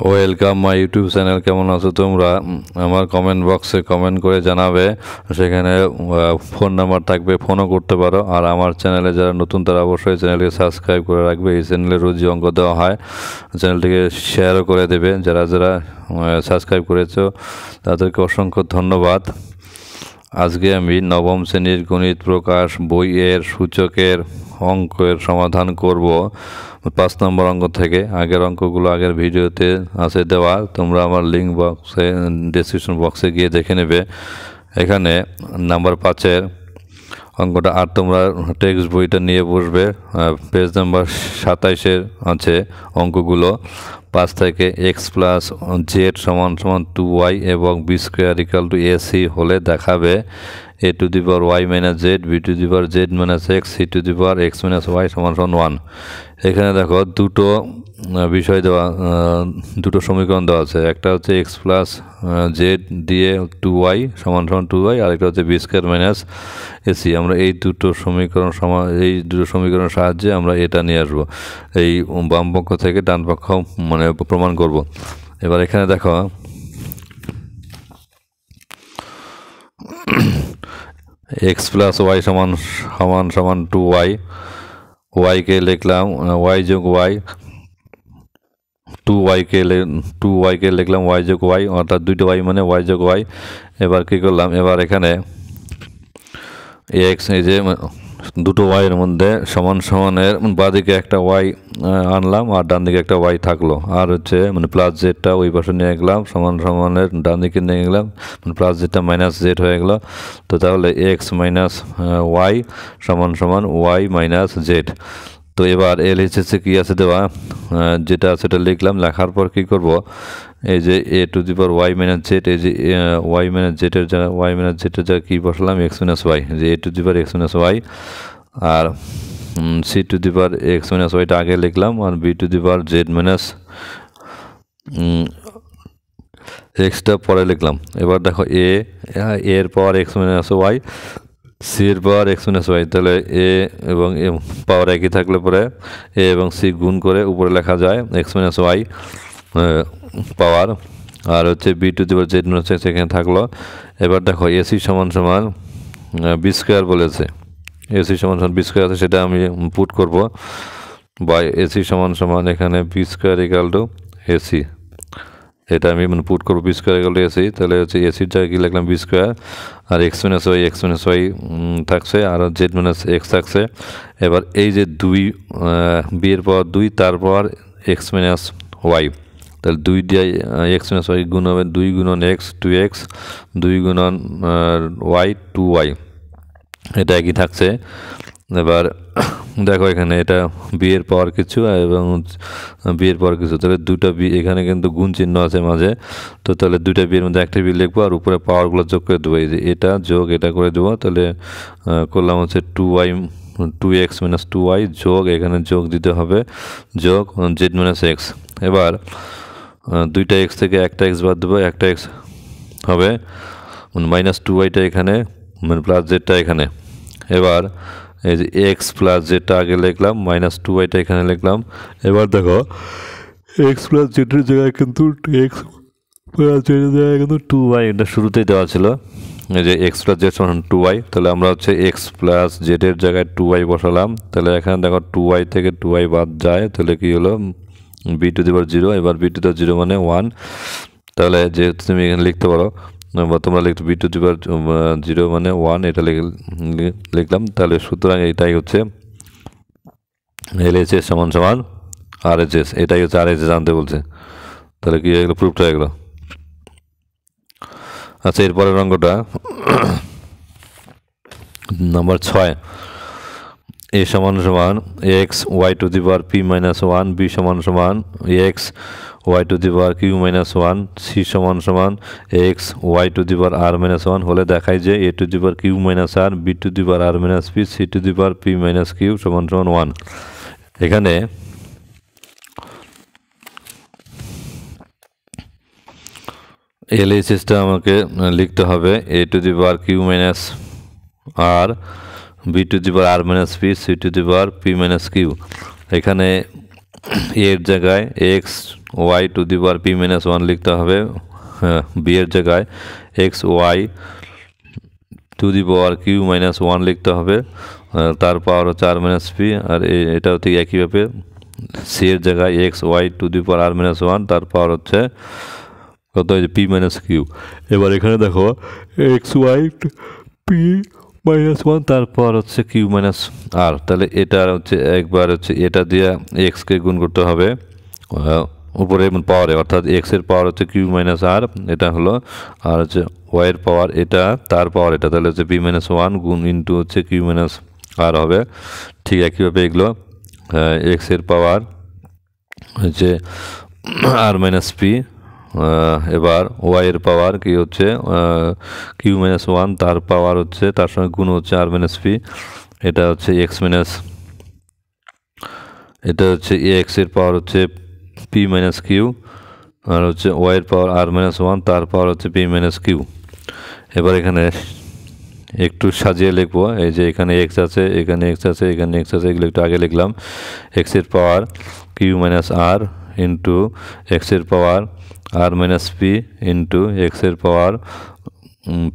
Welcome my YouTube channel. কেমন আছো তোমরা? আমার কমেন্ট বক্সে কমেন্ট করে জানাবে। সেখানে ফোন নাম্বার থাকবে, ফোনও করতে পারো। আর আমার চ্যানেলে যারা নতুন তারা অবশ্যই চ্যানেলকে সাবস্ক্রাইব করে রাখবে। এই চ্যানেলে রোজই অঙ্ক দেওয়া হয়, চ্যানেলটিকে শেয়ারও করে দেবে। যারা যারা সাবস্ক্রাইব করেছো তাদেরকে অসংখ্য ধন্যবাদ। আজকে আমি নবম শ্রেণীর গণিত প্রকাশ বইয়ের সূচকের অঙ্কের সমাধান করব 5 নম্বর অঙ্ক থেকে। আগের অঙ্কগুলো আগের ভিডিওতে আছে দেওয়া, তোমরা আমার লিঙ্ক বক্সে ডেসক্রিপশন বক্সে গিয়ে দেখে নেবে। এখানে নাম্বার 5-এর অঙ্কটা, আর তোমরা টেক্সট বইটা নিয়ে বসবে। পেজ নাম্বার 27-এর আছে অঙ্কগুলো। 5 থেকে x প্লাস জেড সমান সমান 2y এবং B square equal to AC হলে দেখাবে a to the power y minus Z, B to the power Z minus X, C to the power x minus Y সমান সমান 1। এখানে দেখো দুটো বিষয় দেওয়া, দুটো সমীকরণ দেওয়া আছে। একটা হচ্ছে এক্স প্লাস জেড দিয়ে 2y সমান সমান 2y, আর একটা হচ্ছে বি স্কোয়ার মাইনাস এসি। আমরা এই দুটো সমীকরণের সাহায্যে আমরা এটা নিয়ে আসবো, এই বাম পক্ষ থেকে ডান পক্ষ মানে প্রমাণ করব। এবার এখানে দেখো এক্স প্লাস ওয়াই সমান সমান সমান 2y, ওয়াইকে লিখলাম ওয়াই যোগ ওয়াই, 2y কে লিখলাম ওয়াই যোগ ওয়াই, অর্থাৎ দুইটা ওয়াই মানে ওয়াই যোগ ওয়াই। এবার কী করলাম, এবার এখানে এক্স, এই যে দুটো ওয়াইয়ের মধ্যে সমান সমানের বাঁদিকে একটা ওয়াই আনলাম আর ডান দিকে একটা ওয়াই থাকলো, আর হচ্ছে মানে প্লাস জেডটা ওই পাশে নিয়ে গেলাম, সমান সমানের ডান দিকে নিয়ে গেলাম, মানে প্লাস জেডটা মাইনাস জেড হয়ে গেলো। তো তাহলে এক্স মাইনাস ওয়াই সমান সমান ওয়াই মাইনাস জেড। তো এবার এলএইচএসে কী আছে দেওয়া, যেটা সেটা লিখলাম। লেখার পর কী করব, এই যে এ to the power Y minus Z, এই যে ওয়াই মাইনাস জেডের জায়গায় ওয়াই মাইনাস জেডের জায়গায় কী বসালাম, এক্স মাইনাস ওয়াই, যে এ to the power x minus Y. আর C to the power x minus ওয়াইটা আগে লিখলাম, আর B to the power Z minus এক্সটা পরে লিখলাম। এবার দেখো এর power x minus Y, C এর পাওয়ার এক্স মাইনাস ওয়াই। তাহলে এ এবং পাওয়ার একই থাকলে পরে এ এবং সি গুণ করে উপরে লেখা যায় এক্স মাইনাস ওয়াই পাওয়ার, আর হচ্ছে B to the power Z minus X এখানে থাকলো। এবার দেখো এসি সমান সমান বি স্কোয়ার বলেছে, এসি সমান সমান বি স্কোয়ার আছে, সেটা আমি পুট করব। বা এসি সমান সমান এখানে B square equal to AC, এটা আমি মানে পুট করবো, B square equal to AC. তাহলে হচ্ছে এসির জায়গায় কী লিখলাম, বি স্কোয়ার, আর এক্স মাইনাস ওয়াই থাকছে, আর জেড মাইনাস এক্স থাকছে। এবার এই যে দুই, বি এর পাওয়ার 2, তার পাওয়ার এক্স মাইনাস ওয়াই, তাহলে 2 দিয়ে এক্স মাইনাস ওয়াই গুণ হবে, 2 গুণন এক্স 2x, 2 গুণন ওয়াই 2y, এটা একই থাকছে। এবার দেখো এখানে এটা বি এর পাওয়ার কিছু এবং বি এর পাওয়ার কিছু, তাহলে দুটা বি, এখানে কিন্তু গুণ চিহ্ন আছে মাঝে। তো তাহলে দুইটা বি এর মধ্যে একটা বি লিখবো, আর উপরে পাওয়ারগুলো যোগ করে দেবো। এই যে এটা যোগ এটা করে দেবো, তাহলে করলাম হচ্ছে 2x মাইনাস 2y যোগ, এখানে যোগ দিতে হবে, যোগ জেড মাইনাস এক্স। এবার দুইটা এক্স থেকে একটা এক্স বাদ দেবো, একটা এক্স হবে মাইনাস 2yটা এখানে, মানে প্লাস জেডটা এখানে। এবার এই যে এক্স প্লাস জেডটা আগে লিখলাম, মাইনাস 2yটা এখানে লিখলাম। এবার দেখো এক্স প্লাস জেডের জায়গায় কিন্তু এক্স প্লাস জেডের জায়গায় কিন্তু 2y, এটা শুরুতেই দেওয়া ছিল, এই যে এক্স প্লাস জেড সমান 2y। তাহলে আমরা হচ্ছে এক্স প্লাস জেডের জায়গায় 2y বসালাম। তাহলে এখানে দেখো 2y থেকে 2y বাদ যায়, তাহলে কী হলো, বি টু দি পাওয়ার 0। এবার বি টু দি পাওয়ার 0 মানে 1। তাহলে যেহেতু তুমি এখানে লিখতে পারো, বা তোমরা লিখতে বি টু দি পাওয়ার 0 মানে 1, এটা লিখলাম। তাহলে সুতরাং এটাই হচ্ছে এলএইচএস সমান সমান আরএইচএস, এটাই হচ্ছে আরএইচএস আনতে বলছে। তাহলে কি হয়ে গেলো, প্রুফটা হয়ে গেলো। আচ্ছা, এরপরের অঙ্কটা নাম্বার 6, এ সমান সমান x Y to the power P minus 1, b সমান সমান x Y to the power Q minus 1, c সমান সমান x Y to the power R minus 1 হলে দেখায় যে এ to the power Q minus R, B to the power R minus P, C to the power P minus q সমান সমান 1। এখানে এলএইচএসটা আমাকে লিখতে হবে a to the power Q minus R, B to the power R minus P, C to the power P minus Q. এখানে এর জায়গায় X Y to the power P minus one লিখতে হবে, বি এর জায়গায় X Y to the power Q minus one লিখতে হবে, তার পাওয়ার হচ্ছে আর মাইনাস পি। আর এটাও ঠিক একইভাবে সি এর জায়গায় X Y to the power R minus one, তার পাওয়ার হচ্ছে কত হয়েছে পি মাইনাস কিউ। এবার এখানে দেখো X Y P minus one, তারপর হচ্ছে কিউ মাইনাস আর। তাহলে এটা হচ্ছে একবার হচ্ছে এটা দিয়ে এক্সকে গুণ করতে হবে উপরে পাওয়ারে, অর্থাৎ এক্স এর পাওয়ার হচ্ছে কিউ মাইনাস আর, এটা হলো, আর হচ্ছে ওয়াই এর পাওয়ার এটা, তার পাওয়ার এটা, তাহলে হচ্ছে পি মাইনাস ওয়ান গুণ ইন্টু হচ্ছে কিউ মাইনাস আর হবে। ঠিক একইভাবে এগুলো এক্স এর পাওয়ার হচ্ছে আর মাইনাস পি, এবার ওয়াই এর পাওয়ার কি হচ্ছে কিউ মাইনাস ওয়ান, তার পাওয়ার হচ্ছে তার সঙ্গে গুণ হচ্ছে আর মাইনাস পি, এটা হচ্ছে এক্স মাইনাস, এটা হচ্ছে এক্স এর পাওয়ার হচ্ছে পি মাইনাস কিউ, আর হচ্ছে ওয়াই এর পাওয়ার আর মাইনাস ওয়ান, তার পাওয়ার হচ্ছে পি মাইনাস কিউ। এবার এখানে একটু সাজিয়ে লিখবো, এই যে এখানে এক্স আছে, এখানে এক্স আছে, এখানে এক্স আছে, এগুলো একটু আগে লিখলাম। এক্স এর পাওয়ার কিউ মাইনাস আর ইন্টু এক্স এর পাওয়ার আর মাইনাস পি ইন্টু এক্স এর পাওয়ার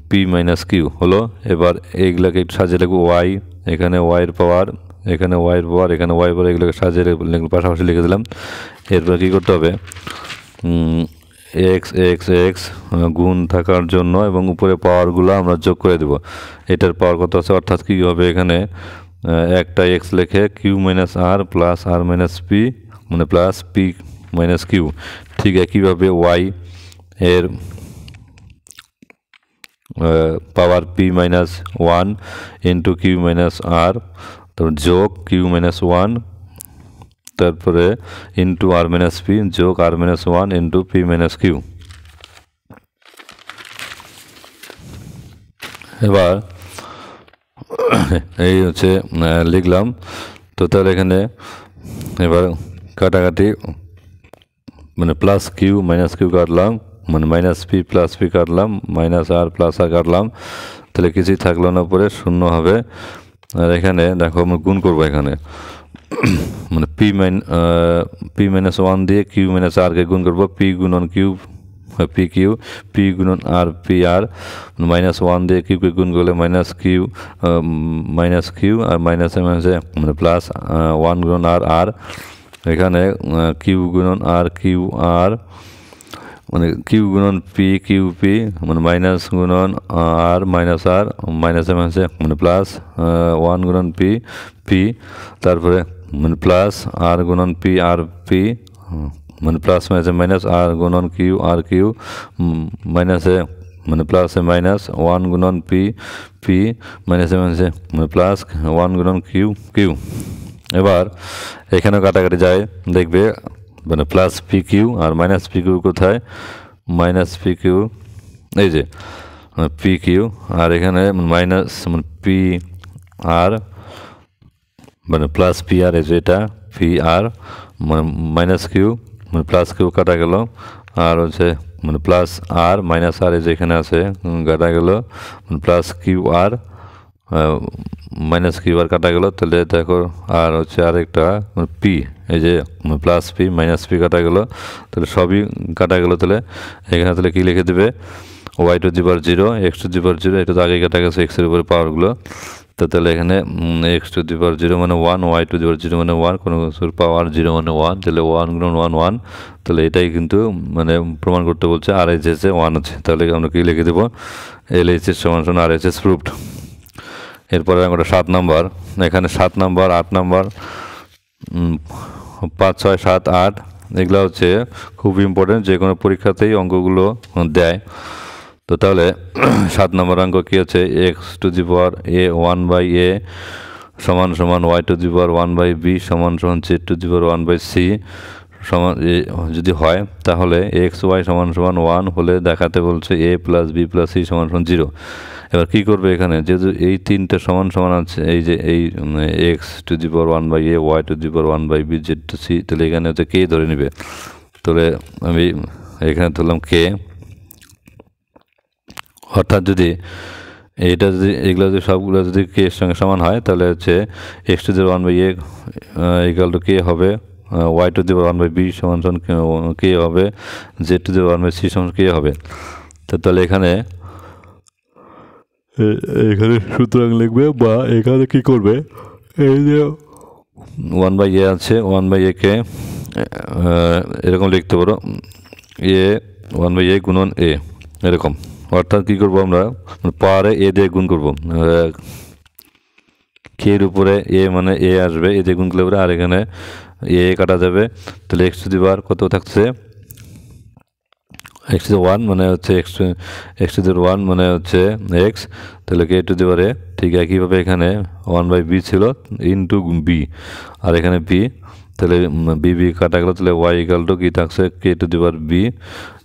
পি মাইনাস কিউ হলো। এবার এইগুলোকে একটু সাজিয়ে লিখবো, ওয়াই, এখানে ওয়াই এর পাওয়ার, এখানে ওয়াই এর পাওয়ার, এখানে ওয়াই পাওয়ার, এগুলোকে সাজিয়ে পাশাপাশি লিখে দিলাম। এরপর কী করতে হবে, এক্স এক্স এক্স গুণ থাকার জন্য এবং উপরে পাওয়ারগুলো আমরা যোগ করে দেব। এটার পাওয়ার কত আছে, অর্থাৎ কী হবে এখানে একটা এক্স লেখে q minus r plus r minus p, মানে প্লাস পি মাইনাস কিউ। ঠিক একইভাবে ওয়াই এর power P minus one into q minus r, তারপর যোগ কিউ মাইনাস ওয়ান, তারপরে ইন্টু আর মাইনাস পি যোগ r minus one into p minus q. এবার এই হচ্ছে লিখলাম। তো তাহলে এখানে এবার কাটাকাটি, মানে প্লাস কিউ মাইনাস কিউ কাটলাম, মানে মাইনাস পি প্লাস পি কাটলাম, মাইনাস আর প্লাস আর কাটলাম, তাহলে কিছুই থাকলো না, পরে শূন্য হবে। আর এখানে দেখো আমরা গুণ করবো, এখানে মানে পি মাইনাস ওয়ান দিয়ে কিউ মাইনাস আরকে গুণ করবো, পি গুণন কিউ পি কিউ, পি গুণন আর পি আর, মাইনাস ওয়ান দিয়ে কিউকে গুণ করলে মাইনাস কিউ আর মাইনাসে মাইনাসে মানে প্লাস ওয়ান গুণন আর আর, এখানে কিউ গুণন আর কিউ আর, মানে কিউ গুণন পি কিউ পি, মানে মাইনাস গুণন আর মাইনাসে মাইনাসে মানে প্লাস ওয়ান গুণন পি পি, তারপরে মানে প্লাস আর গুণন পি আর পি, মানে প্লাস মাইনাসে মাইনাস আর গুণন কিউ আর কিউ, মাইনাসে মানে প্লাসে মাইনাস ওয়ান গুণন পি পি, মাইনাসে মাইনাসে মানে প্লাস ওয়ান গুণন কিউ কিউ। এবার এখানেও কাটাকাটি যায়, দেখবে মানে plus P Q R minus P Q কোথায়, মাইনাস পি কিউ এই যে পি কিউ, আর এখানে মাইনাস মানে পি আর মানে প্লাস পি আর, এই যে এটা পি আর, মানে মাইনাস কিউ মানে প্লাস কিউ কাটা গেল, আর হচ্ছে মানে প্লাস আর মাইনাস আর এই যে এখানে আছে কাটা গেল, মানে plus Q R minus Q R কাটা গেল। তাহলে দেখো আর হচ্ছে আরেকটা পি, এই যে প্লাস পি মাইনাস পি কাটা গেল, তাহলে সবই কাটা গেল। তাহলে এখানে তাহলে কী লিখে দেবে, Y to the power zero X to the power zero, এটা তো আগে কাটা গেছে এক্সের উপরে পাওয়ারগুলো। তো তাহলে এখানে x to the power zero মানে one, y to the power zero মানে ওয়ান, কোনো কিছুর পাওয়ার জিরো মানে ওয়ান, তাহলে ওয়ান গুণন ওয়ান ওয়ান, তাহলে এটাই কিন্তু মানে প্রমাণ করতে বলছে আর এইচ এসে ওয়ান আছে। তাহলে আমরা কী লিখে দেবো, এল এইচ এস সমান সমান আর এইচ এস প্রুভড। এরপরে আমরা 7 নাম্বার, এখানে 7 নাম্বার 8 নাম্বার 5 6 7 8 এগুলো হচ্ছে খুব ইম্পর্টেন্ট, যে কোনো পরীক্ষাতেই অঙ্কগুলো দেয়। তো তাহলে 7 নম্বর অঙ্ক কী হচ্ছে, এক্স টু দি পাওয়ার এ ওয়ান বাই এ সমান সমান y to the power one by b সমান সমান z to the power one by c সমান যদি হয়, তাহলে এক্স ওয়াই সমান সমান ওয়ান হলে দেখাতে বলছে এ প্লাস বি প্লাস সি সমান সমান জিরো। এবার কী করবে, এখানে যেহেতু এই তিনটে সমান সমান আছে, এই যে এই X to the power one by A Y to the power one by B Z to C, তাহলে এখানে হচ্ছে কে ধরে নেবে। তাহলে আমি এখানে ধরলাম কে, অর্থাৎ যদি এটা যদি এগুলো যদি সবগুলো যদি কে এর সঙ্গে সমান হয়, তাহলে হচ্ছে x to the power one by a equal to k হবে y to the power one by b সমান সমান কে হবে, z to the power one by c সমান কে হবে। তো তাহলে এখানে সুতরাং লিখবে বা এখানে কী করবে, এই যে ওয়ান বাই এ আছে, ওয়ান বাই একে এরকম লিখতে পারো, এ ওয়ান বাই এ গুণন এ এরকম। অর্থাৎ কী করবো আমরা, পাওয়ারে এ দিয়ে গুণ করবো, কে এর উপরে এ মানে এ আসবে, এ দিয়ে গুণ করলে পরে আর এখানে এ কাটা যাবে। তাহলে এক্স টু দি পাওয়ার কত থাকছে, এক্স টু দি ওয়ান মানে হচ্ছে এক্স টু দি ওয়ান মানে হচ্ছে এক্স, তাহলে কে টু দি পাওয়ার এ। ঠিক একইভাবে এখানে ওয়ান বাই বি ছিল ইন্টু বি, আর এখানে বি, তাহলে বি বি কাটা গেল, তাহলে ওয়াই ইকাল টু কী থাকছে k to the power B.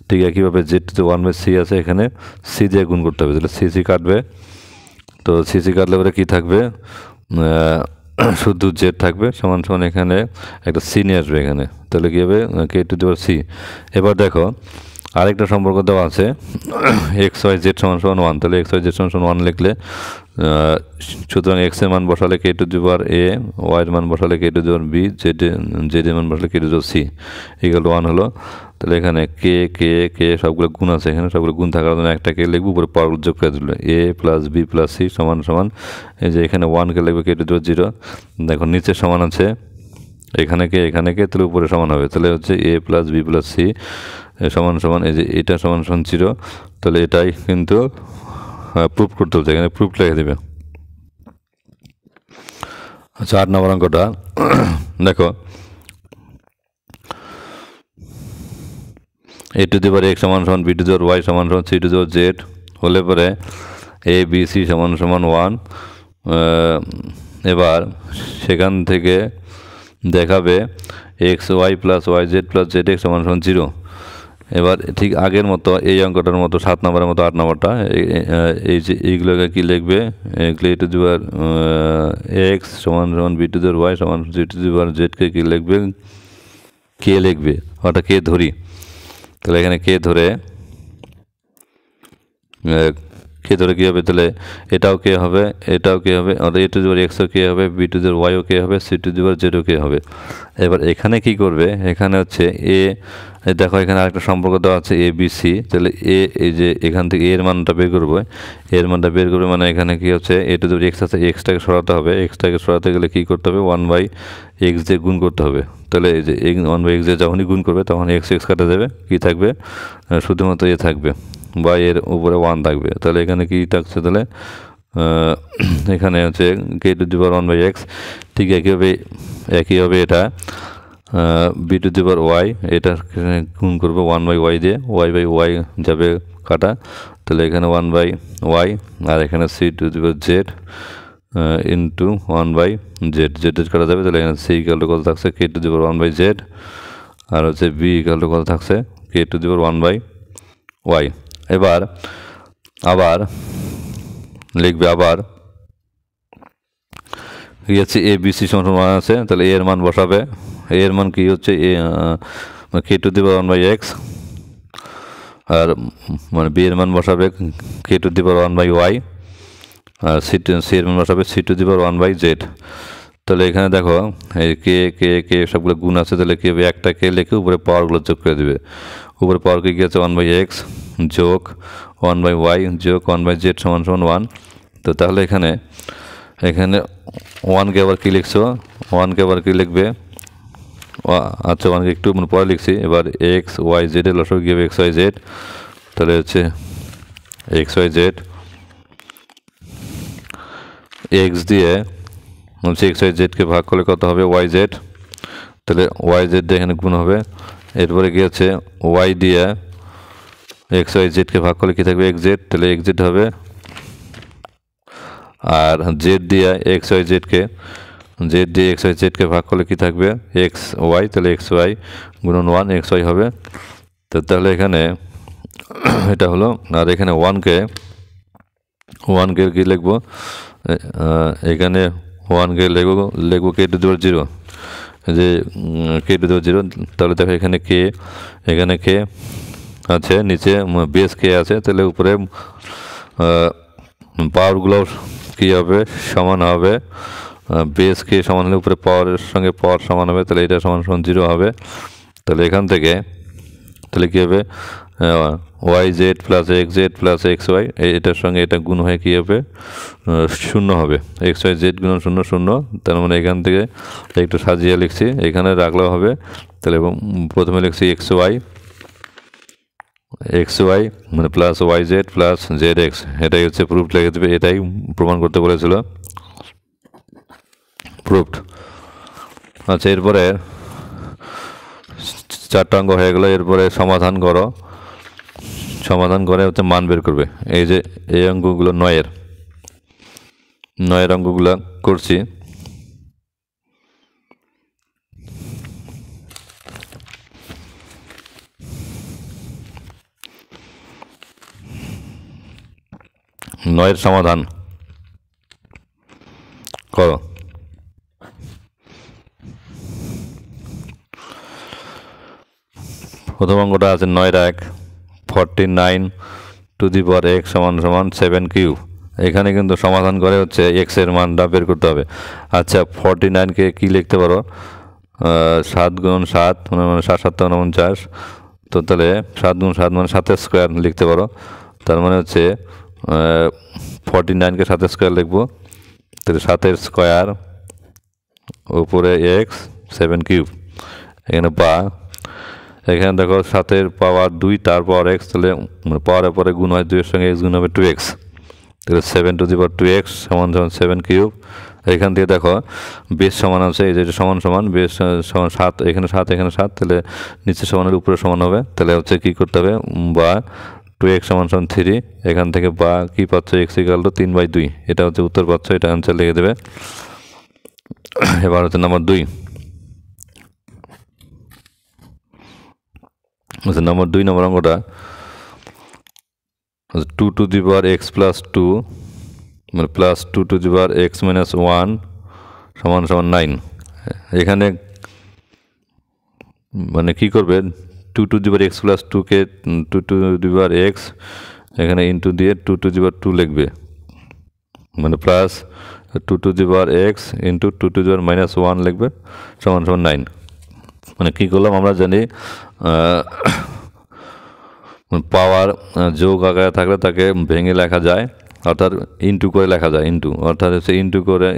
ঠিক একইভাবে Z to the one by C আছে, এখানে সি দিয়ে গুণ করতে হবে, তাহলে সি সি কাটবে। তো সি সি কাটলে পরে কী থাকবে, শুধু জেড থাকবে সমান সমান এখানে একটা সি নিয়ে আসবে এখানে, তাহলে কী হবে কে টু দি পাওয়ার সি। এবার দেখো আরেকটা সম্পর্ক দেওয়া আছে, এক্স ওয়াই জেড সমান সমান ওয়ান, তাহলে এক্স ওয়াই জেড সমান সমান ওয়ান লিখলে সুতরাং এক্স এর মান বসালে কে টু দি পাওয়ার এ, ওয়াইয়ের মান বসালে k to the power B, জেডের মান বসালে k to the power c equal to one হলো। তাহলে এখানে কে কে কে সবগুলো গুণ আছে, এখানে সবগুলো গুণ থাকার জন্য একটা কে লিখবো, উপরে পাওয়ারগুলো যোগ করে দিল, এ প্লাস বি প্লাস সি সমান সমান এই যে এখানে ওয়ানকে লিখবে কে টু দি পাওয়ার জিরো। দেখো নিচে সমান আছে, এখানে কে তাহলে উপরে সমান হবে, তাহলে হচ্ছে এ প্লাস বি প্লাস সি সমান সমান এই যে এটা সমান সমান জিরো। তাহলে এটাই কিন্তু প্রুফ করতে হচ্ছে, এখানে প্রুফ লিখে দেবে। আচ্ছা 8 নম্বর অঙ্কটা দেখো, এ টু দি পাওয়ার এক্স সমান সমান B to the power Y সমান সমান C to the power Z হলে পরে এ বি সি সমান সমান ওয়ান। এবার সেখান থেকে দেখাবে X Y plus Y Z plus Z X সমান সমান জিরো। এবার ঠিক আগের মতো এই অঙ্কটার মতো 7 নম্বরের মতো 8 নম্বরটা এই যে এইগুলোকে কী লিখবে, এ টু দি পাওয়ার এক্স সমান সমান B to the power Y সমান সি টু দি পাওয়ার জেডকে কী লিখবে, কে লিখবে, ওটা কে ধরি। তাহলে এখানে কে ধরে কী হবে, তাহলে এটাও কে হবে, এটাও কে হবে, আর এ টু দি পাওয়ার এক্সও কে হবে, বি টু দি পাওয়ার ওয়াইও কে হবে, সি টু দি পাওয়ার জেডও কে হবে। এবার এখানে কি করবে, এখানে হচ্ছে এ, দেখো এখানে আরেকটা সম্পর্ক দেওয়া আছে এ বি সি, তাহলে এ এই যে এখান থেকে এর মানটা বের করবে, এর মানটা বের করবে মানে এখানে কি হচ্ছে এ টু দি পাওয়ার এক্স আছে, এক্সটাকে সরাতে হবে, এক্সটাকে সরাতে গেলে কী করতে হবে, ওয়ান বাই এক্স দিয়ে গুণ করতে হবে। তাহলে এই যে ওয়ান বাই এক্স দিয়ে যখনই গুণ করবে তখন এক্স এক্স কাটা যাবে, কী থাকবে শুধুমাত্র এ থাকবে বা এর উপরে ওয়ান থাকবে। তাহলে এখানে কী থাকছে, তাহলে এখানে হচ্ছে k to the power one by x. ঠিক একইভাবে এটা b to the power y, এটা গুণ করবে ওয়ান বাই ওয়াই দিয়ে, ওয়াই বাই ওয়াই যাবে কাটা, তাহলে এখানে ওয়ান বাই ওয়াই, আর এখানে c to the power z into one by z, z কাটা যাবে। তাহলে এখানে সি ইকুয়াল টু কত থাকছে k to the power one by z, আর হচ্ছে বি ইকুয়াল টু কত থাকছে k to the power one by y. এবার আবার লিখবে, আবার কি আছে এ বি সি সমান আছে, তাহলে এর মান বসাবে, এর মান কি হচ্ছে a k to the power one by x, আর মানে বি এর মান বসাবে k to the power one by y, আর সি এর মান বসাবে c to the power one by z. তাহলে এখানে দেখো এই কে কে কে সবগুলো গুণ আছে, তাহলে কি হবে একটা কে লিখে উপরে পাওয়ারগুলো যোগ করে দেবে, উপরে পাওয়ার কি আছে ওয়ান বাই এক্স যোগ ওয়ান বাই ওয়াই যোগ ওয়ান বাই জেড সমান সমান ওয়ান। তো তাহলে এখানে ওয়ানকে আবার কী লিখছো, ওয়ানকে আবার কী লিখবে, আচ্ছা ওয়ানকে একটু পরে লিখছি। এবার এক্স ওয়াই জেডের লসক গিয়ে এক্স ওয়াই জেড, তাহলে হচ্ছে এক্স ওয়াই জেড, এক্স দিয়ে হচ্ছে এক্স ওয়াই জেডকে ভাগ করলে কত হবে ওয়াই জেড, তাহলে ওয়াই জেড দিয়ে এখানে গুণ হবে। এরপরে কি হচ্ছে ওয়াই দিয়ে এক্স ওয়াই জেডকে ভাগ করলে কী থাকবে এক্স জেড, তাহলে এক্স জেড হবে, আর জেড দিয়ে এক্স ওয়াই জেডকে এক্স ওয়াই জেডকে ভাগ করলে কী থাকবে এক্স ওয়াই, তাহলে এক্স ওয়াই গুণন ওয়ান এক্স ওয়াই হবে। তো তাহলে এখানে এটা হলো, আর এখানে ওয়ানকে কী লিখবো, এখানে ওয়ানকে লিখবো কে টু দি পাওয়ার জিরো, যে কে টু দি পাওয়ার জিরো। তাহলে দেখো এখানে কে আছে, নিচে বেস কে আছে, তাহলে উপরে পাওয়ারগুলো কী হবে সমান হবে, বেসকে সমান হলে উপরে পাওয়ারের সঙ্গে পাওয়ার সমান হবে, তাহলে এটা সমান সমান 0 হবে। তাহলে এখান থেকে তাহলে কী হবে, Y Z plus X Z plus X Y, এটার সঙ্গে এটা গুণ হয়ে কী হবে, 0 হবে। এক্স ওয়াই জেড গুণ 0 0, তার মানে এখান থেকে একটু সাজিয়ে লিখছি, এখানে রাখলেও হবে। তাহলে প্রথমে লিখছি এক্স ওয়াই মানে plus Y Z plus Z X, এটাই হচ্ছে প্রুফ লিখে দেবে, এটাই প্রমাণ করতে বলেছিল, প্রুফড। আচ্ছা, এরপরে 4টা অঙ্ক হয়ে গেলো। এরপরে সমাধান করো, সমাধান করে হচ্ছে মান বের করবে। এই যে এই অঙ্কগুলো 9-এর অঙ্কগুলো করছি। নয়ের সমাধান করো। প্রথম অঙ্কটা আছে 9-1 49 টু দি পাওয়ার এক্স সমান সমান 7 কিউব। এখানে কিন্তু সমাধান করে হচ্ছে এক্সের মানটা বের করতে হবে। আচ্ছা, 49কে কী লিখতে পারো, 7 গুণ 7 মানে 7 7 49। তো তাহলে 7 গুণ 7 মানে 7 স্কোয়ার লিখতে পারো। তার মানে হচ্ছে 49কে 7 স্কোয়ার লিখবো, তাহলে 7 স্কোয়ার উপরে এক্স 7 কিউব। এখানে এখানে দেখো 7 পাওয়ার 2 তার পাওয়ার এক্স, তাহলে পাওয়ারের পরে গুণ হয় 2-এর সঙ্গে এক্স গুণ হবে 2x, তাহলে 7 টু দি পাওয়ার 2x সমান সমান 7 কিউব। এখান থেকে দেখো বেস সমান আছে, এই যে সমান সমান বেস সমান 7, এখানে 7 এখানে 7, তাহলে নিচে সমানের উপরে সমান হবে। তাহলে হচ্ছে কী করতে হবে, বা 2x সমান সমান 3, এখান থেকে বা কী পাচ্ছ x = 3/2, এটা হচ্ছে উত্তর পাচ্ছ, এটা অ্যান্সার লিখে দেবে। এবার হচ্ছে নাম্বার 2, আচ্ছা নাম্বার 2 নম্বর অঙ্কটা 2 to the power x plus 2 মানে plus 2 to the power x minus 1 সমান সমান 9। এখানে মানে কী করবে, 2 to the power x plus 2কে 2 টু দি পাওয়ার এক্স এখানে ইন্টু দিয়ে 2 টু দি পাওয়ার 2 লিখবে, মানে plus 2 to the power x into 2 to the power minus 1 লিখবে সমান সমান 9। মানে কী করলাম, আমরা জানি পাওয়ার যোগ আকারে থাকলে তাকে ভেঙে লেখা যায়, অর্থাৎ ইন্টু করে লেখা যায়, ইন্টু অর্থাৎ হচ্ছে ইন্টু করে,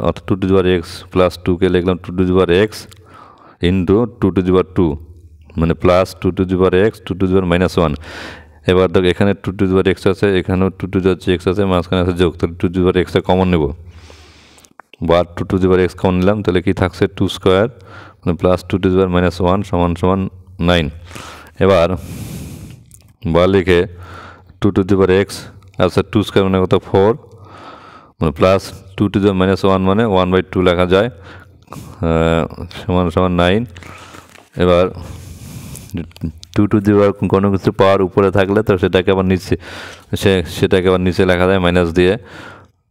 অর্থাৎ 2 to the power x plus 2কে লিখলাম 2 to the power x into 2 to the power 2 মানে plus 2 to the power x 2 to the power minus 1। এবার দেখো এখানে 2 টু দি পাওয়ার এক্স আছে, এখানেও 2 টু দি পাওয়ার এক্স আছে, মাঝখানে আছে যোগ, তাহলে 2 to the power extra common নেব, বা 2 to the power x common নিলাম, তাহলে কি থাকছে 2 স্কোয়ার মানে plus 2 to the power minus 1 সমান সমান 9। এবার বা লিখে 2 টু দি পাওয়ার এক্স আচ্ছা 2 স্কোয়ার মানে কত 4 মানে plus 2 to the power minus 1 মানে 1/2 লেখা যায় সমান সমান 9। এবার 2 টু দি পাওয়ার কোনো কিছু পাওয়ার উপরে থাকলে তো সেটাকে আবার নিচে লেখা যায় মাইনাস দিয়ে।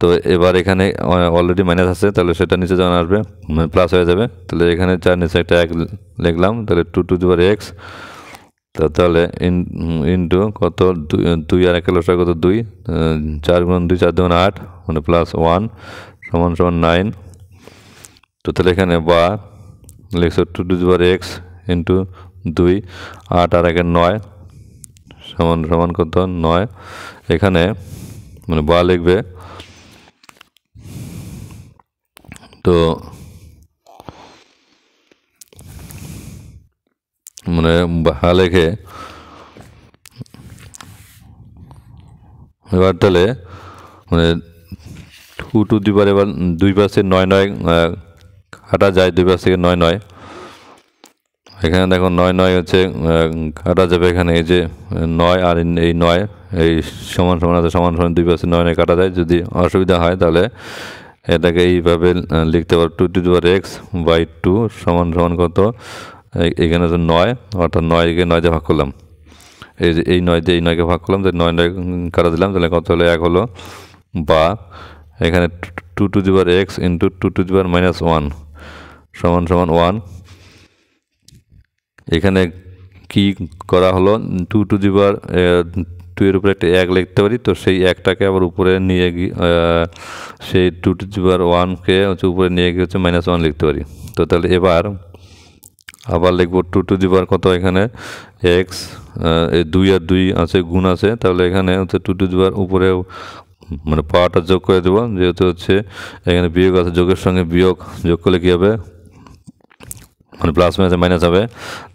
তো এবার এখানে অলরেডি মাইনাস আছে, তাহলে সেটা নিচে যখন আসবে মানে প্লাস হয়ে যাবে, তাহলে এখানে 4 নিচে একটা 1 লিখলাম, তাহলে 2 টু দি পাওয়ার এক্স, তাহলে ইন্টু কত 2 আর 1 কত 2, 4 গুণ 2 4 2 8 মানে প্লাস 1 সমান সমান 9। তো তাহলে এখানে বা লিখছো 2 to the power x into 2 8 আর 1 9 সমান সমান কত 9। এখানে মানে বা লিখবে, তো মানে বা লেখে এবার তাহলে মানে 2 টু দি পাওয়ার এবার 2 পাশে 9 9 কাটা যায়, 2 পাশ থেকে 9 9, এখানে দেখো 9 9 হচ্ছে কাটা যাবে, এখানে এই যে 9 আর এই 9 এই সমান সমান আছে, সমান সমান 2 পাশে 9 9 কাটা যায়। যদি অসুবিধা হয় তাহলে এটাকে এইভাবে লিখতে পারো 2 to the power X by 2 সমান সমান কত, এখানে হচ্ছে 9 অর্থাৎ 9কে 9 দিয়ে ভাগ করলাম, এই যে এই 9 দিয়ে এই 9কে ভাগ করলাম, তাহলে 9 9 কাটা দিলাম, তাহলে কত হলো 1 হলো। বা এখানে 2 to the power x into 2 to the power minus 1 সমান সমান 1। এখানে কি করা হলো, 2 টু দি পাওয়ার 2 এর উপরে একটা 1 লিখতে পারি, তো সেই 1টাকে আবার উপরে নিয়ে গিয়ে সেই 2 টু দি পাওয়ার 1কে হচ্ছে উপরে নিয়ে গিয়ে হচ্ছে -1 লিখতে পারি। তো তাহলে এবার আবার লিখবো 2 টু দি পাওয়ার কত, এখানে এক্স, এই 2 আর 2 আছে, গুণ আছে, তাহলে এখানে হচ্ছে 2 টু দি পাওয়ার উপরে মানে পাওয়ারটা যোগ করে দেবো, যেহেতু হচ্ছে এখানে বিয়োগ আছে, যোগের সঙ্গে বিয়োগ যোগ করলে কী হবে, মানে প্লাস মাইনাসে মাইনাস হবে।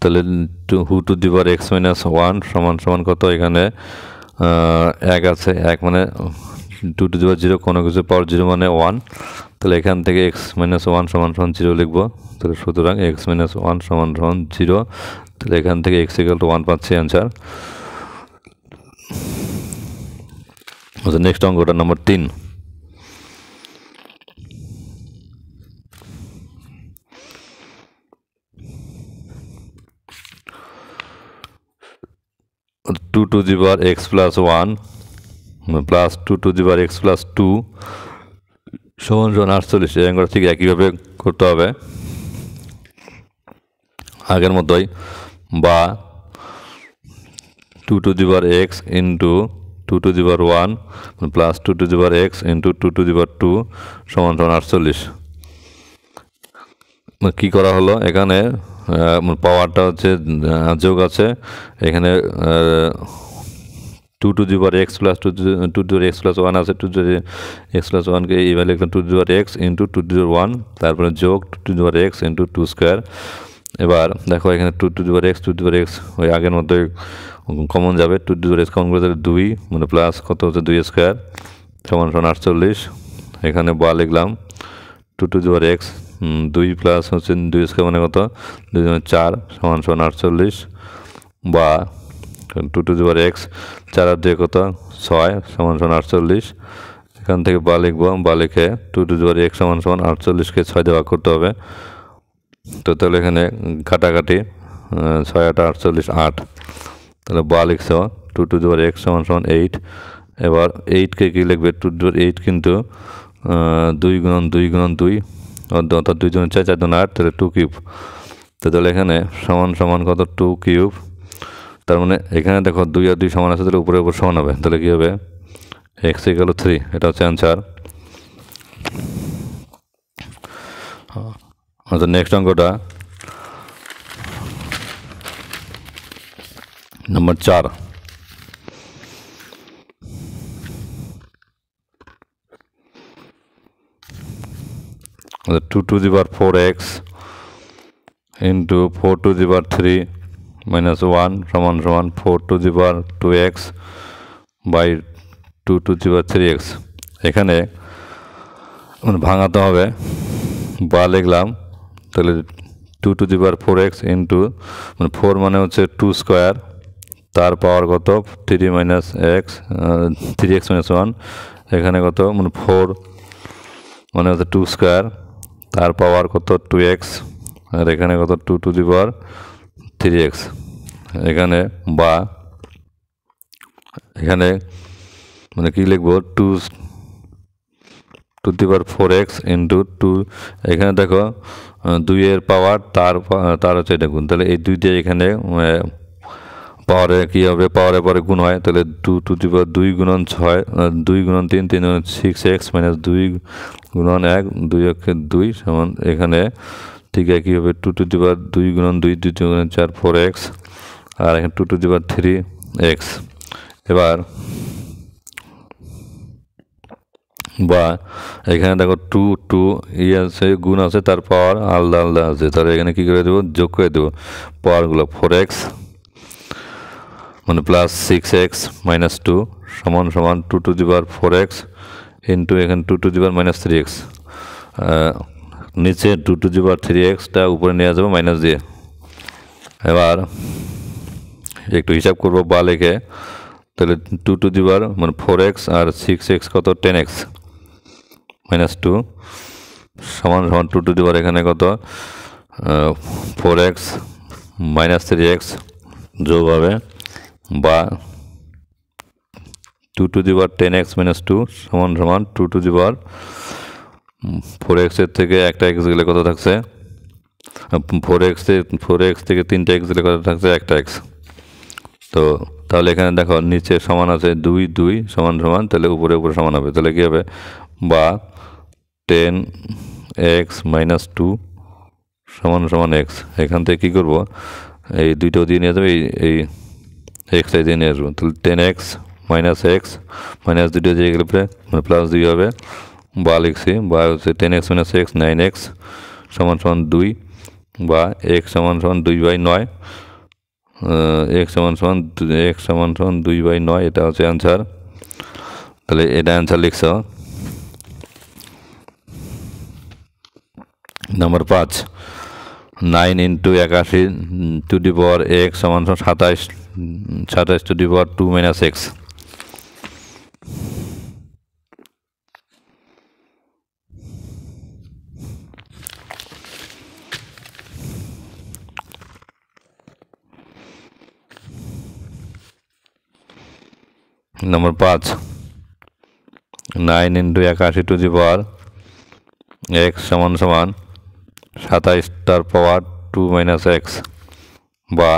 তাহলে 2 to the power x minus 1 সমান সমান কত, এখানে 1 আছে, 1 মানে 2 টু দি পাওয়ার 0, কোনো কিছু পাওয়ার 0 মানে 1, তাহলে এখান থেকে x মাইনাস 1 সমান সমান 0 লিখবো। তাহলে সুতরাং x মাইনাস 1 সমান সমান 0, তাহলে এখান থেকে x ইকুয়াল টু 1 পাচ্ছি অ্যান্সার। নেক্সট অঙ্কটা number 3। Two to the power x plus 1 plus 2 to the power x plus 2 সমান সমান 48। এই অঙ্কটা ঠিক একইভাবে করতে হবে আগের মতোই, বা 2 to the power x into 2 to the power 1 plus 2 to the power x into 2 to the power 2 সমান সমান 48। কী করা হলো, এখানে পাওয়ারটা হচ্ছে যোগ আছে, এখানে 2 to the power x plus 2 to the power x plus 1 আছে, 2 টু দি x প্লাস 1কে এইভাবে লিখলাম 2 to the power x into 2 to the power 1, তারপরে যোগ 2 to the power x into 2 square. এবার দেখো এখানে 2 to the power x 2 to the power x ওই আগের মতোই কমন যাবে, 2 to the power x common করে তাহলে 2 মানে প্লাস কত হচ্ছে 2 স্কোয়ার সমান সমান 48। এখানে বা লিখলাম 2 to the power x 2 plus হচ্ছে 2 স্কোয়ার মানে কত 2 4 সমান সমান 48, বা 2 টু দি পাওয়ার x 4 আর 2 কত 6 সমান সমান 48। এখান থেকে বা লিখবো, বা লিখে 2 টু দি পাওয়ার x সমান সমান 48কে 6 দিয়ে ভাগ করতে হবে। তো তাহলে এখানে কাটাকাটি 6 8 48 8, তাহলে বা লিখছ 2 টু দি পাওয়ার x সমান সমান 8। এবার 8কে কী লিখবে, 2 টু দি পাওয়ার 8 কিন্তু 2 গুণন 2 গুণন 2 অর্থাৎ 2 × 4 4 × 8, তাহলে 2 কিউব। তো তাহলে এখানে সমান সমান কত 2 কিউব, তার মানে এখানে দেখো 2 আর 2 সমান আছে, তাহলে উপরে উপর সমান হবে, তাহলে কী হবে x ইকুয়াল 3, এটা হচ্ছে অ্যান্সার। আচ্ছা নেক্সট অঙ্কটা number 4। 2 to the power 4x into 4 to the power 3 minus 1 সমান সমান 4 to the power 2x by 2 to the power 3x। এখানে ভাঙাতে হবে, বা লিখলাম, তাহলে 2 to the power 4x into 4 মানে হচ্ছে 2 স্কোয়ার, তার পাওয়ার কত 3 মাইনাস x 3x মাইনাস 1, এখানে কত 4 মানে হচ্ছে 2 স্কোয়ার, তার পাওয়ার কত 2x, আর এখানে কত 2 টু দি পাওয়ার 3x। এখানে বা এখানে কী লিখবো 2 to the power 4x into 2, এখানে দেখো 2 এর পাওয়ার তার হচ্ছে এটা গুণ, তাহলে এই 2 দিয়ে এখানে পাওয়ারে কী হবে, পাওয়ারের পরে গুণ হয়, তাহলে 2 টু দি পাওয়ার 2 গুণন 6 2 গুণন 3 3 গুণন 6x মাইনাস 2 গুণন 1 2 1 2 সমান, এখানে ঠিক একই হবে 2 টু দি পাওয়ার 2 গুণন 2 2 গুণন 4 4x, আর এখানে 2 টু দি পাওয়ার 3x। এবার বা এখানে দেখো 2 2 আছে, গুণ আছে, তার পাওয়ার আলাদা আলাদা আছে, তাহলে এখানে কী করে দেবো, যোগ করে দেবো পাওয়ারগুলো, 4x মানে প্লাস 6x মাইনাস 2 সমান সমান 2 to the power 4x into এখানে 2 to the power minus 3x, নিচে 2 টু দি পাওয়ার 3xটা উপরে নিয়ে যাবো মাইনাস দিয়ে। এবার একটু হিসাব করবো, বা লিখে, তাহলে 2 to the power 4x R 6x কত 10x মাইনাস 2 সমান সমান 2 টু দি পাওয়ার এখানে কত 4x মাইনাস 3x যোগ হবে, বা 2 to the power 10x minus 2 সমান সমান 2 টু দি পাওয়ার 4x এর থেকে একটা x গেলে কত থাকছে, 4x থেকে 3টা x গেলে কত থাকছে একটা x। তো তাহলে এখানে দেখো নিচে সমান আছে 2 2 সমান সমান, তাহলে উপরে উপরে সমান হবে। তাহলে কী হবে, বা 10x - 2 সমান সমান x। এখান থেকে কী করবো, এই দুইটাও দিয়ে নিয়ে যাবে, এই এক্সটাই দিয়ে নিয়ে আসবো। তাহলে 10x - x মাইনাস দুটো দিয়ে গেলে পরে প্লাস 2 হবে। বা লিখছি, বা হচ্ছে 10x - x 9x সমান সমান 2, বা x সমান সমান 2/9, x সমান সমান 2/9, এটা হচ্ছে অ্যান্সার। তাহলে এটা অ্যান্সার লিখছ। Number 5, 9 × 81 to the power x সমান সমান 27 to the power 2 - x। Number 5, 9 × 81 to the power x সমান সমান 27টার পাওয়ার 2 - x। বা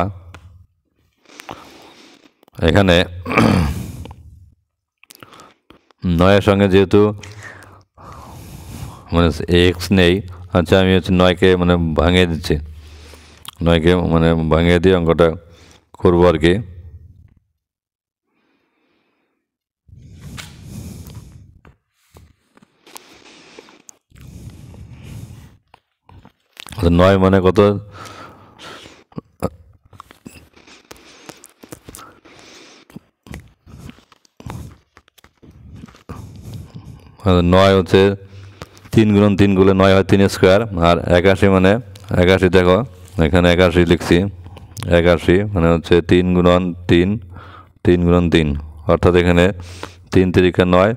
এখানে 9-এর সঙ্গে যেহেতু মানে এক্স নেই, আচ্ছা আমি হচ্ছে 9কে মানে ভাঙিয়ে দিচ্ছি, 9কে মানে ভাঙিয়ে দিয়ে অঙ্কটা করবো আর কি। নয় মানে কত, 9 হচ্ছে 3 × 3 করলে 9 হয় 3 স্কোয়ার। আর 81 মানে 81, দেখো এখানে 81 লিখছি, 81 মানে হচ্ছে 3 × 3, 3 × 3, অর্থাৎ এখানে 3 × 3 = 9,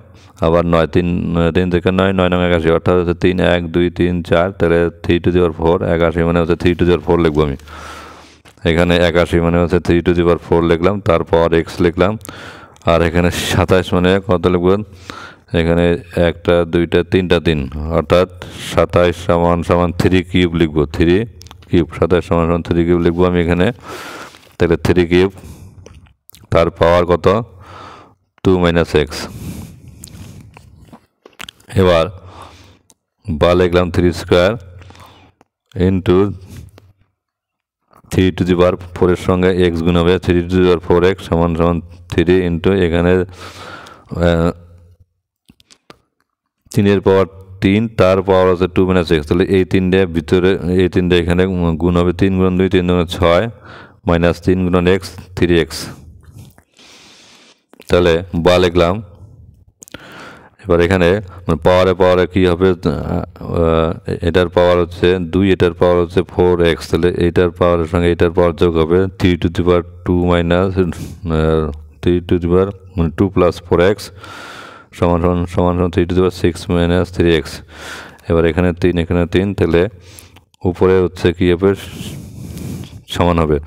আবার 9 3 3 9 9 9 81, অর্থাৎ হচ্ছে 3 1 2 3 4, তাহলে 3 টু দি পাওয়ার 4। 81 মানে হচ্ছে 3 টু দি পাওয়ার 4 লিখবো আমি এখানে। 81 মানে হচ্ছে 3 টু দি পাওয়ার 4 লিখলাম, তারপর x লিখলাম। আর এখানে 27 মানে কত লিখব, এখানে 1টা 2টা 3টা 3, অর্থাৎ 27 সমান সমান 3 কিউব লিখবো, 3 কিউব। 27 সমান সমান 3 কিউব লিখবো আমি এখানে। তাহলে 3 কিউব, তার পাওয়ার কত, 2 - x। এবার বা লিখলাম 3 স্কোয়ার ইন্টু 3 টু দি পাওয়ার 4-এর সঙ্গে x গুণ হবে, 3 টু দি পাওয়ার 4x সমান সমান 3 ইন্টু এখানে 3-এর পাওয়ার 3, তার পাওয়ার হচ্ছে 2 - x। তাহলে এই 3টে ভিতরে, এই 3টে এখানে গুণ হবে, 3 × 2 3 × 6 মাইনাস 3 × x 3x। তাহলে বা লিখলাম। এবার এখানে পাওয়ারে কী হবে, এটার পাওয়ার হচ্ছে 2, এটার পাওয়ার হচ্ছে 4x, তাহলে এইটার পাওয়ারের সঙ্গে এটার পাওয়ার যোগ হবে 3 to the power 2 - 3 to the power 2 + 4x সমান সমান 3 টু দি পাওয়ার 6 - 3x। এবার এখানে 3 এখানে 3, তাহলে উপরে হচ্ছে কী হবে, সমান হবে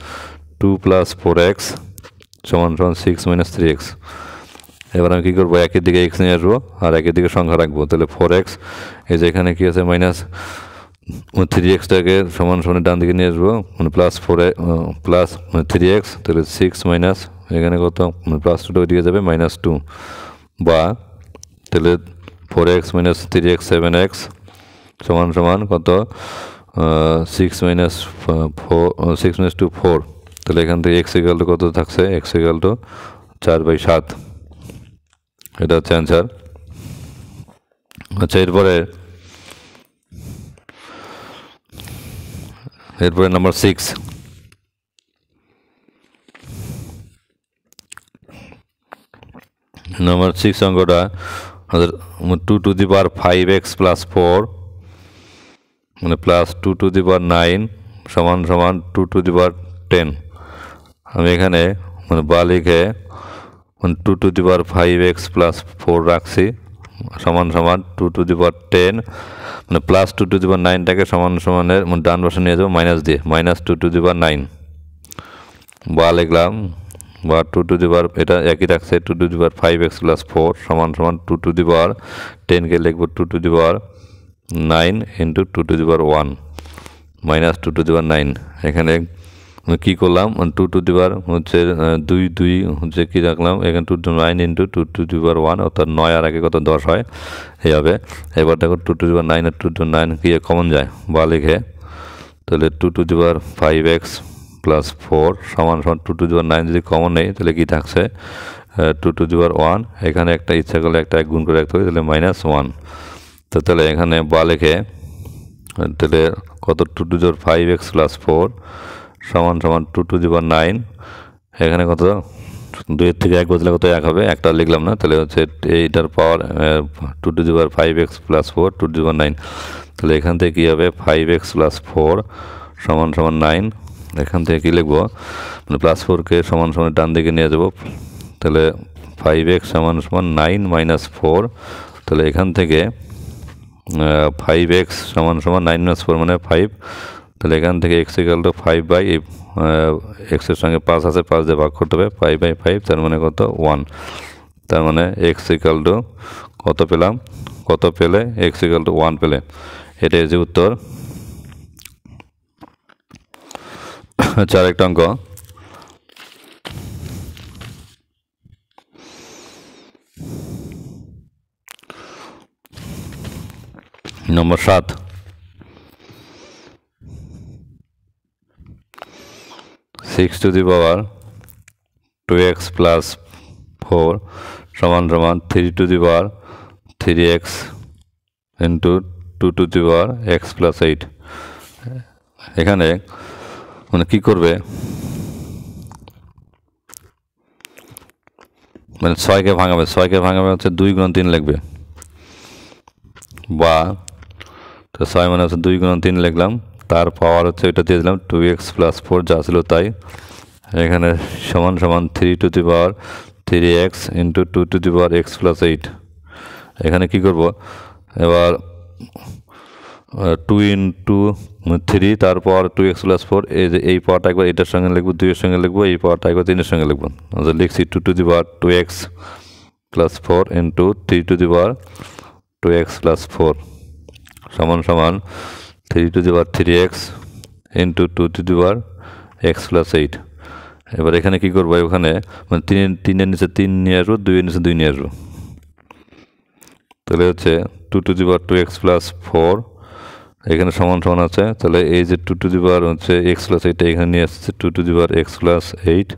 2 + 4x সমান 6 - 3x। এবার আমি কী করবো, একের দিকে x নিয়ে আসবো আর একের দিকে সংখ্যা রাখবো। তাহলে 4x, এই যে এখানে কী আছে মাইনাস 3xটাকে সমান সমান ডান দিকে নিয়ে আসবো, মানে প্লাস 3x, তাহলে 6 মাইনাস এখানে কত, প্লাস 2টা ওইদিকে যাবে -2। বা তাহলে 4x - 3x 7x সমান সমান কত, 6 - 2 4। তাহলে এখান থেকে x = কত থাকছে, x = 4/7। এটা হচ্ছে অ্যান্সার। আচ্ছা, এরপরে নাম্বার 6, নাম্বার 6 অঙ্কটা 2 টু দি পাওয়ার 5x + 4 মানে প্লাস 2 টু দি পাওয়ার 9 সমান সমান 2 টু দি পাওয়ার 10। আমি এখানে মানে বা লিখে 2 টু দি পাওয়ার 5x + 4 রাখছি সমান সমান 2 টু দি পাওয়ার 10, মানে প্লাস 2 টু দি পাওয়ার 9টাকে সমান সমানের ডান পাশে নিয়ে যাবো মাইনাস দিয়ে, -2 টু দি পাওয়ার 9। বা লিখলাম, বা 2 টু দি পাওয়ার, এটা একই রাখছে, 2 টু দি পাওয়ার 5x + 4 সমান সমান 2 টু দি পাওয়ার 10কে লিখবো 2 to the power 9 into 2 to the power 1 -2 to the power 9। এখানে কী করলাম, 2 টু দি পাওয়ার হচ্ছে 2 হচ্ছে কী রাখলাম এখানে 2 two 9 into 2 to the power 1, অর্থাৎ 9 আর আগে কত 10 হয় এইভাবে। এবার দেখো 2 to the power 9 R 2 two 9 কি কমন যায় বা লিখে, তাহলে 2 to the power 5x plus 4 সমান 2 টু দি পাওয়ার 9 যদি কমন নেই তাহলে কী থাকছে 2 টু দি পাওয়ার 1, এখানে একটা ইচ্ছা করলে একটা গুণ করে রাখতে হবে, তাহলে -1। তো তাহলে এখানে বা লিখে তাহলে কত 2 to the power 5x plus 4 সমান 2 টু দি পাওয়ার 9, এখানে কত 2 থেকে 1 বদলে কত 1 হবে, একটা লিখলাম না, তাহলে হচ্ছে এইটার power 2 to the power 5x plus 4 2 to the power 9, তাহলে এখান থেকে কী হবে 5x প্লাস 4 সমান 9, এখান থেকে কী লিখবো মানে প্লাস 4কে সমান ডান দিকে নিয়ে যাবো, তাহলে 5x সমান 9 মাইনাস 4, তাহলে এখান থেকে 5x সমান 9 মাইনাস 4 মানে 5, তাহলে এখান থেকে x equal to 5 by x এর সঙ্গে 5 আছে 5 দিয়ে ভাগ করতে হবে 5/5, তার মানে কত 1, তার মানে x ইকুয়াল টু কত পেলাম, কত পেলে x ইকুয়াল টু 1 পেলে, এটাই যে উত্তর। 4 একটা অঙ্ক, নম্বর 7, 6 to the power 2x plus 4 সমান 3 to the power 3x into 2 to the power x plus 8। এখানে মানে কী করবে মানে 6কে ভাঙাবে হচ্ছে 2 গুণ 3 লিখবে, বা তো 6 মানে হচ্ছে 2 গুণ 3 লিখলাম, তার পাওয়ার হচ্ছে এটা দিয়ে দিলাম 2x প্লাস 4 যা ছিল তাই, এখানে সমান 3 to the power 3x into 2 to the power x plus 8। এখানে কী করব এবার 2 ইন্টু 3 তারপর 2x প্লাস 4, এই পাওয়ারটা একবার এটার সঙ্গে লিখবো 2 এর সঙ্গে লিখবো, এই পাওয়ারটা একবার 3 এর সঙ্গে লিখবো, লিখছি 2 to the power 2x plus 4 into 3 to the power 2x plus 4 সমান 3 to the power 3x into 2 to the power x plus 8। এবার এখানে কী করবো, ওখানে মানে 3 এর নিচে 3 নিয়ে আসবো, 2 এর নিচে 2 নিয়ে আসবো, তাহলে হচ্ছে 2 to the power 2x plus 4 এখানে সমান আছে, তাহলে এই যে 2 টু দি পাওয়ার হচ্ছে x প্লাস 8 এখানে নিয়ে আসছে 2 to the power x plus 8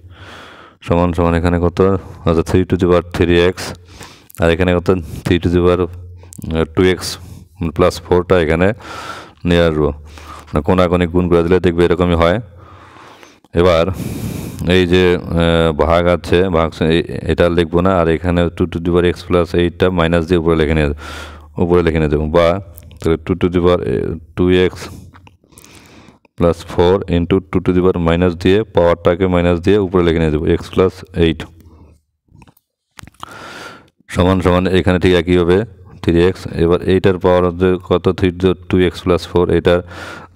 সমান এখানে কত আচ্ছা 3 টু দি পাওয়ার 3x, আর এখানে কত 3 to the power 2x plus 4টা এখানে নিয়ে আসবো, কোনাকুনি গুণ করে দিলে দেখবে এরকমই হয়। এবার এই যে ভাগ আছে এটা লিখবো না, আর এখানে 2 to the power x plus 8টা মাইনাস দিয়ে উপরে লিখে নিয়ে দেবো, বা তাহলে 2 to the power 2x plus 4 into 2 to the power minus দিয়ে পাওয়ারটাকে মাইনাস দিয়ে উপরে লিখে নিয়ে দেবো x প্লাস 8 সমান এখানে ঠিক একই হবে 3x। এবার এইটার পাওয়ার হচ্ছে কত 2x প্লাস 4, এইটার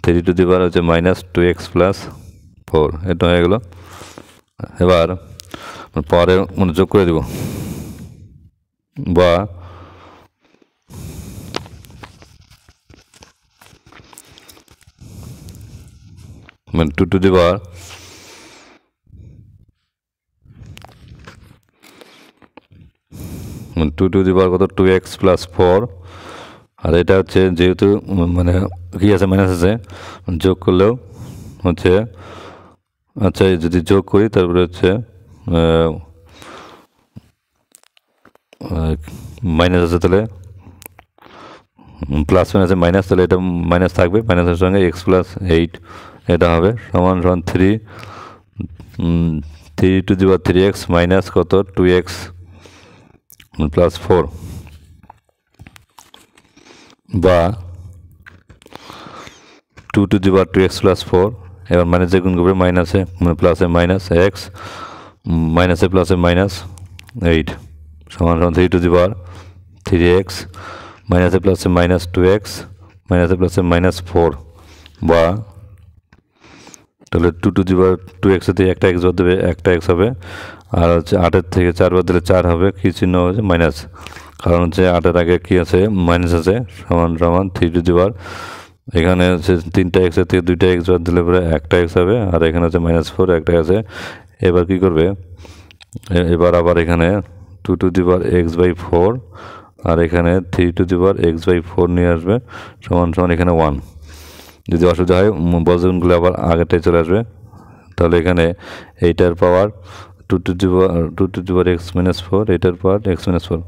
3 টু দি পাওয়ার হচ্ছে মাইনাস 2x প্লাস 4, এটা হয়ে গেল। এবার পাওয়ারে যোগ করে দেব, বা 2 to the power 2 to the পাওয়ার কত 2x প্লাস 4, আর এটা হচ্ছে যেহেতু মানে কি আছে মাইনাস আছে যোগ করলেও হচ্ছে আচ্ছা যদি যোগ করি তারপরে হচ্ছে মাইনাস আছে, তাহলে প্লাস মাইনাসে মাইনাস, তাহলে এটা মাইনাস থাকবে, মাইনাসের সঙ্গে x প্লাস 8 এটা হবে সমান 3 to the power 3x minus কত 2x প্লাস 4, বা 2 to the power 2x plus 4, এবার মাইনাসে গুণ করবে মাইনাসে মানে প্লাসে মাইনাস x মাইনাসে প্লাসে মাইনাস 8 সমান 3 টু দি পাওয়ার 3x মাইনাসে প্লাসে মাইনাস 2x মাইনাসে প্লাসে মাইনাস 4, বা তাহলে 2 টু দি পাওয়ার 2x থেকে একটা x বাদ দেবে, একটা x হবে, আর হচ্ছে 8-এর থেকে 4 বাদ দিলে 4 হবে, কী চিহ্ন হচ্ছে মাইনাস, কারণ হচ্ছে 8-এর আগে কী আছে মাইনাস আছে, সমান 3 টু দি পাওয়ার এখানে হচ্ছে 3টা x থেকে 2টা x বাদ দিলে পরে একটা x হবে, আর এখানে হচ্ছে -4 একটা আছে। এবার কি করবে, এবার আবার এখানে 2x/4 আর এখানে 3x/4 নিয়ে আসবে সমান সমান এখানে 1। যদি অসুবিধা হয় বজ্রগুণগুলো আবার আগেরটাই চলে আসবে। তাহলে এখানে এইটার পাওয়ার 2x-4, এইটার পাওয়ার x-4,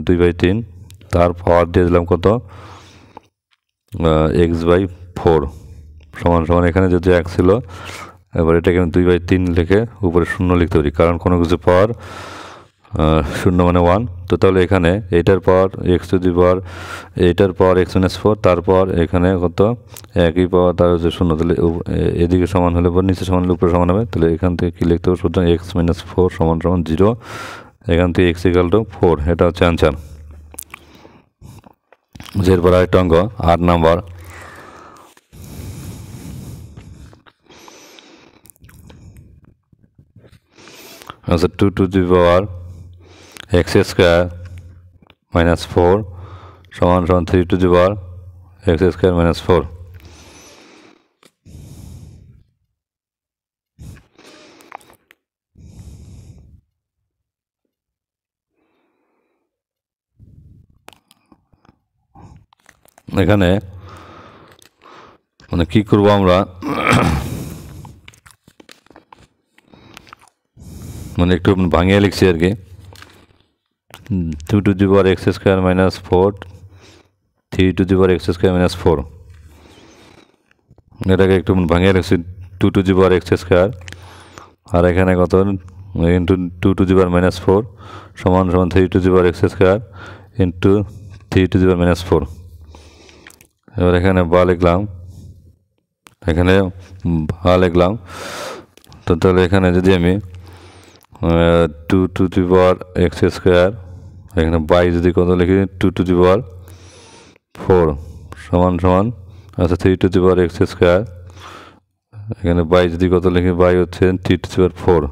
2/3। তার পাওয়ার দিয়ে দিলাম কত, x/4 সমান সমান এখানে যদি 1 ছিল, এবার এটাকে আমি 2/3 লিখে উপরে 0 লিখতে পারি, কারণ কোনো কিছু পাওয়ার 0 মানে 1। তো তাহলে এখানে এইটার পাওয়ার এইটার পাওয়ার x-4, তারপর এখানে কত একই পাওয়ার, তার হচ্ছে 0। তাহলে এদিকে সমান হলে পর নিচে সমান হলে উপরে সমান হবে। তাহলে এখান থেকে কী লিখতে হবে, সুতরাং x-4 সমান সমান 0। এখান থেকে x=4, এটা হচ্ছে অ্যান্সার। এরপর আরেকটা অঙ্ক 8 নাম্বার। আচ্ছা, 2x² - 4 সমান সমান 3x² - 4। এখানে মানে কি করব আমরা, মানে একটু ভাঙিয়ে লিখছি আর কি। 2x² - 4, 3x² - 4, এটাকে একটু ভাঙিয়ে লিখছি 2x²। আর এখানে কত, ইন্টু 2x - 4 সমান সমান 3x² ইন্টু 3x - 4। এবার এখানে বা লিখলাম, এখানে বা লিখলাম। তো তাহলে এখানে যদি আমি 2x² এখানে বাই যদি কত লিখি 2x4 সমান সমান, আচ্ছা 3x², এখানে বাই যদি কত লিখি, বাই হচ্ছে 3x4।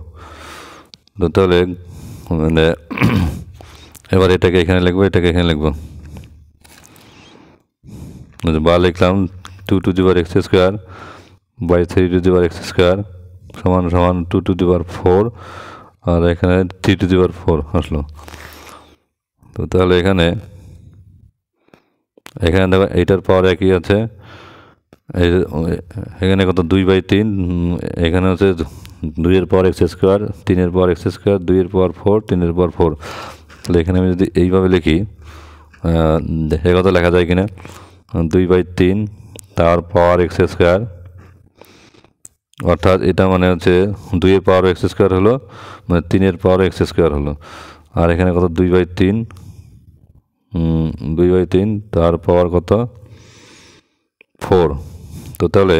তো তাহলে মানে এবার এটাকে এখানে লিখবো, এটাকে এখানে লিখবো। বা লিখলাম 2x² বাই 3x² সমান সমান 2x4, আর এখানে 3x4 আসলো। তো তাহলে এখানে দেখো এইটার পাওয়ার একই আছে, এখানে কত 2/3, এখানে হচ্ছে 2-এর পাওয়ার x², 3-এর পাওয়ার x², 2-এর পাওয়ার 4, 3-এর পাওয়ার 4। তাহলে এখানে আমি যদি এইভাবে লিখি, দেখে কত লেখা যায় কিনা, 2/3 তার পাওয়ার x², অর্থাৎ এটা মানে হচ্ছে 2-এর পাওয়ার x² হলো, মানে 3-এর পাওয়ার x² হলো। আর এখানে কত 2/3 তার পাওয়ার কত 4। তো তাহলে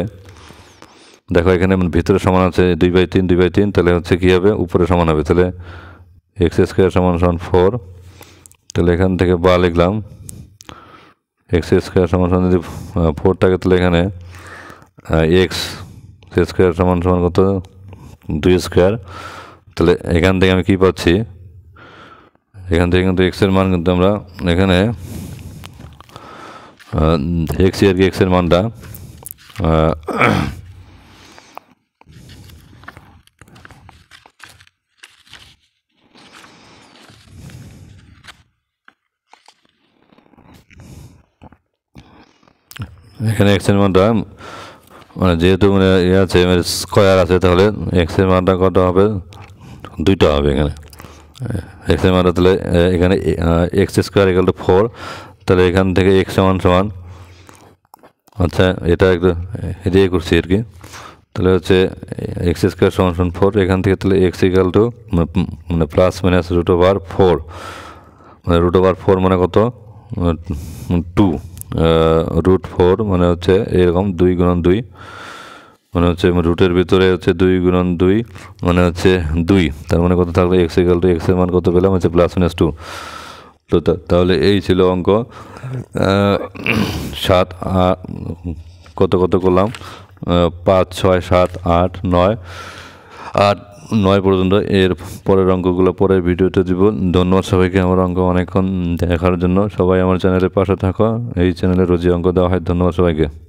দেখো এখানে ভিতরে সমান আছে 2/3, তাহলে হচ্ছে কী হবে, উপরে সমান হবে। তাহলে x² সমান সমান 4। তাহলে এখান থেকে বা লিখলাম x² সমান সমান, যদি 4 থাকে তাহলে এখানে x² সমান সমান কত 2²। তাহলে এখান থেকে আমি কী পাচ্ছি, এখান থেকে কিন্তু x-এর মান কিন্তু আমরা এখানে দেখছি আর কি, x-এর মানটা এখানে x-এর মানটা মানে যেহেতু মানে ইয়ে আছে, মানে স্কোয়ার আছে, তাহলে x-এর মানটা কত হবে, 2টা হবে এখানে x-এর মানটা। তাহলে এখানে x² = 4। তাহলে এখান থেকে x সমান সমান, আচ্ছা এটা একটু দিয়ে করছি আর কি। তাহলে হচ্ছে x² সমান সমান 4, এখান থেকে তাহলে x = মানে +-√4, মানে √4 মানে কত 2, √4 মানে হচ্ছে এরকম 2 × 2, মানে হচ্ছে রুটের ভিতরে হচ্ছে 2 × 2 মানে হচ্ছে 2। তার মানে কত থাকলে x এর মান কত পেলাম, হচ্ছে +-2। তো তাহলে এই ছিল অঙ্ক 7। কত করলাম, 5, 6, 7, 8, 9, 8 9 পর্যন্ত। এর পরের অঙ্কগুলো পরের ভিডিওতে দিব। ধন্যবাদ সবাইকে আমার অঙ্ক অনেকক্ষণ দেখার জন্য। সবাই আমার চ্যানেলের পাশে থাকো। এই চ্যানেলে রোজই অঙ্ক দেওয়া হয়। ধন্যবাদ সবাইকে।